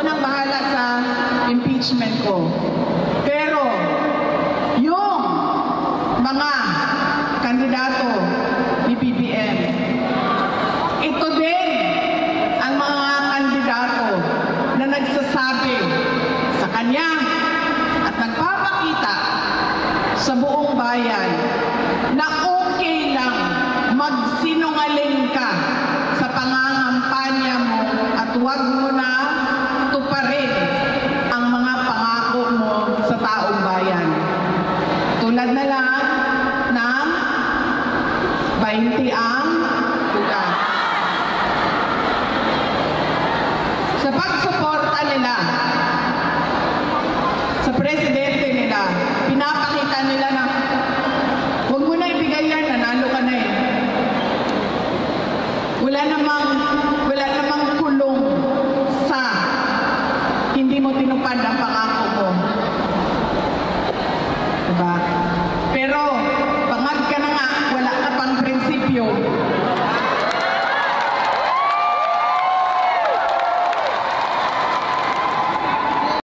nang bahala sa impeachment ko. Pero yung mga kandidato ni BBM, ito din ang mga kandidato na nagsasabi sa kanya at nagpapakita sa buong bayan na okay lang magsinungaling ka sa pangangampanya mo at huwag mo na tuparin ang mga pangako mo sa taong bayan. Tulad na lang ng 20 ang bugas. Sa pagsuporta nila sa presidente nila, pinapakita nila na huwag mo na ibigay yan, nanalo ka na eh. Wala namang kulong sa hindi mo tinupad ang pangalan.